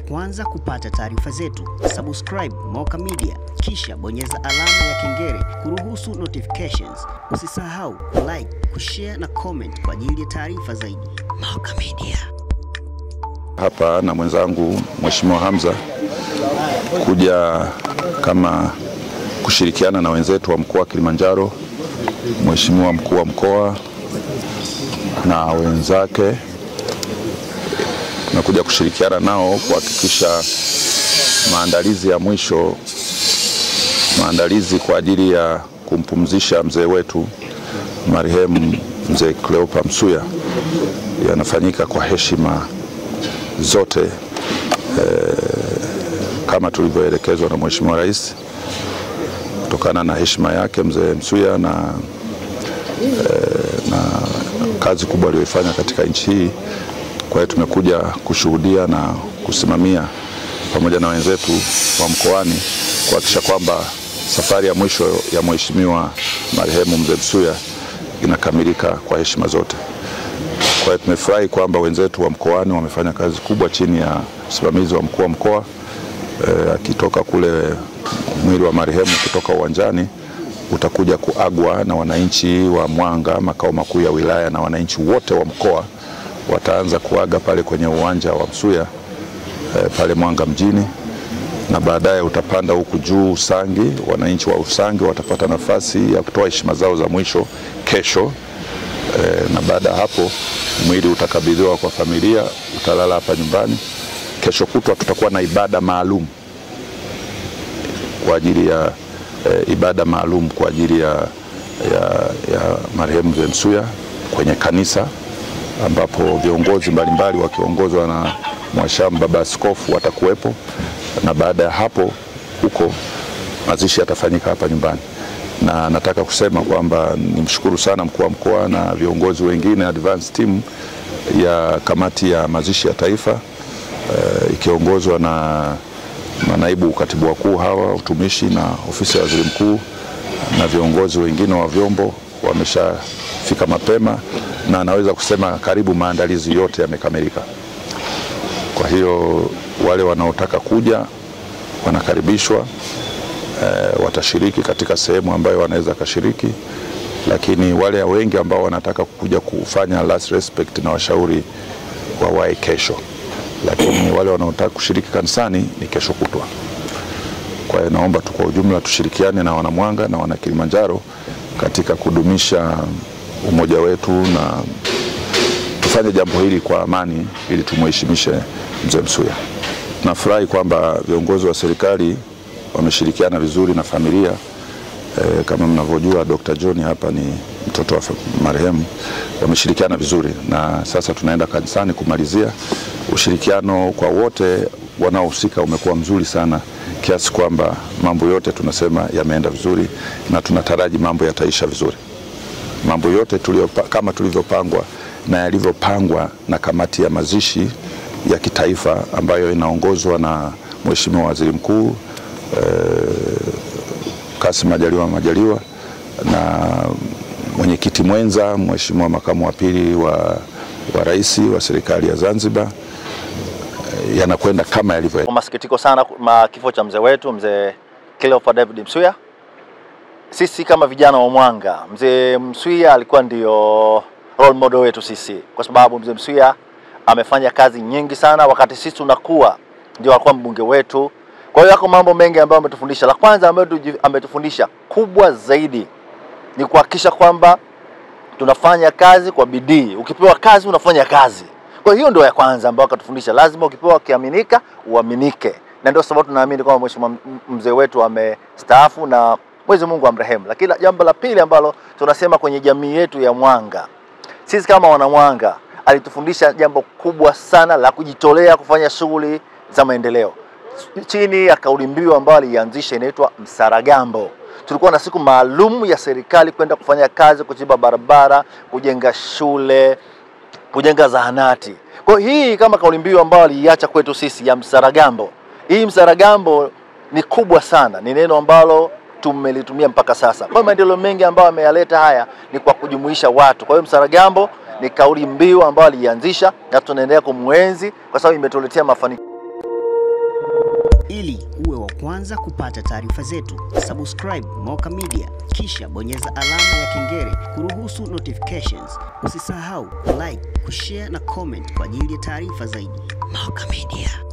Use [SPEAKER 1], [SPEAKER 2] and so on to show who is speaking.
[SPEAKER 1] kwanza kupata taarifa zetu, subscribe Moka Media kisha bonyeza alama ya kengele kuruhusu notifications. Usisahau like, kushare na comment kwa ajili ya taarifa zaidi. Moka Media.
[SPEAKER 2] Hapa na mwenzangu Mheshimiwa Hamza kuja kama kushirikiana na wenzetu wa mkoa wa Kilimanjaro, Mheshimiwa mkuu wa mkoa na wenzake, tunakuja kushirikiana nao kuhakikisha maandalizi ya mwisho, maandalizi kwa ajili ya kumpumzisha mzee wetu marehemu mzee Cleopa Msuya yanafanyika kwa heshima zote kama tulivyoelekezwa na Mheshimiwa Rais, kutokana na heshima yake mzee Msuya na kazi kubwa aliyoifanya katika nchi hii. Kwa hiyo tumekuja kushuhudia na kusimamia pamoja na wenzetu wa mkoani kuhakikisha kwamba safari ya mwisho ya Mheshimiwa marehemu mzee Msuya inakamilika kwa heshima zote. Kwa hiyo tumefurahi kwamba wenzetu wa mkoani wamefanya kazi kubwa chini ya usimamizi wa mkuu wa mkoa, akitoka kule mwili wa marehemu kutoka uwanjani utakuja kuagwa na wananchi wa Mwanga, makao makuu ya wilaya, na wananchi wote wa mkoa wataanza kuaga pale kwenye uwanja wa Msuya pale Mwanga mjini, na baadaye utapanda huku juu Usangi. Wananchi wa Usangi watapata nafasi ya kutoa heshima zao za mwisho kesho, na baada hapo mwili utakabidhiwa kwa familia, utalala hapa nyumbani. Kesho kutwa tutakuwa na ibada maalum kwa ajili ya ibada maalum kwa ajili ya marehemu mzee Msuya kwenye kanisa, ambapo viongozi mbalimbali wakiongozwa na Mwashamu Baba Askofu watakuwepo, na baada ya hapo huko mazishi yatafanyika hapa nyumbani. Na nataka kusema kwamba nimshukuru sana mkuu wa mkoa na viongozi wengine advance team ya kamati ya mazishi ya taifa, ikiongozwa na manaibu katibu wakuu hawa utumishi na ofisi ya waziri mkuu na viongozi wengine wa vyombo wameshafika mapema, na naweza kusema karibu maandalizi yote yamekamilika. Kwa hiyo wale wanaotaka kuja wanakaribishwa, watashiriki katika sehemu ambayo wanaweza kashiriki, lakini wale wengi ambao wanataka kuja kufanya last respect na washauri wawahi kesho, lakini wale wanaotaka kushiriki kanisani ni kesho kutwa. Kwa hiyo naomba tu kwa ujumla tushirikiane na wanamwanga na wana Kilimanjaro katika kudumisha umoja wetu na tufanye jambo hili kwa amani ili tumheshimishe mzee Msuya. Nafurahi kwamba viongozi wa serikali wameshirikiana vizuri na familia. Kama mnavyojua Dr. John hapa ni mtoto wa marehemu, wameshirikiana vizuri, na sasa tunaenda kanisani kumalizia. Ushirikiano kwa wote wanaohusika umekuwa mzuri sana, kiasi kwamba mambo yote tunasema yameenda vizuri, na tunataraji mambo yataisha vizuri. Mambo yote kama tulivyopangwa na yalivyopangwa na kamati ya mazishi ya kitaifa ambayo inaongozwa na Mheshimiwa Waziri Mkuu Kassim Majaliwa na mwenyekiti mwenza Mheshimiwa makamu wa pili wa rais wa serikali ya Zanzibar, yanakwenda kama yalivyo.
[SPEAKER 3] Kwa masikitiko sana kifo cha mzee wetu mzee Cleopa David Msuya. Sisi kama vijana wa Mwanga, mzee Msuya alikuwa ndio role model wetu sisi, kwa sababu mzee Msuya amefanya kazi nyingi sana wakati sisi tunakuwa, ndio alikuwa mbunge wetu. Kwa hiyo yako mambo mengi ambayo ametufundisha. La kwanza ambayo ametufundisha kubwa zaidi ni kuhakikisha kwamba tunafanya kazi kwa bidii. Ukipewa kazi unafanya kazi. Kwa hiyo ndio ya kwanza ambayo akatufundisha, lazima ukipewa kiaminika uaminike. Na ndio sababu tunaamini kwamba mheshimiwa mzee wetu amestaafu na Mwenyezi Mungu amrehemu. Lakini jambo la pili ambalo tunasema kwenye jamii yetu ya Mwanga, sisi kama wana Mwanga, alitufundisha jambo kubwa sana la kujitolea kufanya shughuli za maendeleo chini ya kauli mbiu ambayo alianzisha inaitwa Msaragambo. Tulikuwa na siku maalum ya serikali kwenda kufanya kazi, kuchimba barabara, kujenga shule, kujenga zahanati. Kwa hii kama kauli mbiu ambayo aliacha kwetu sisi ya Msaragambo. Hii Msaragambo ni kubwa sana, ni neno ambalo tumelitumia mpaka sasa. Kwa maendeleo mengi ambayo ameyaleta haya ni kwa kujumuisha watu. Kwa hiyo Msaragambo ni kauli mbiu ambayo alianzisha na tunaendelea kumwenzi kwa sababu imetuletea mafanikio.
[SPEAKER 1] kwanza kupata taarifa zetu, subscribe Moka Media kisha bonyeza alama ya kengele kuruhusu notifications. Usisahau like, kushare na comment kwa ajili ya taarifa zaidi. Moka Media.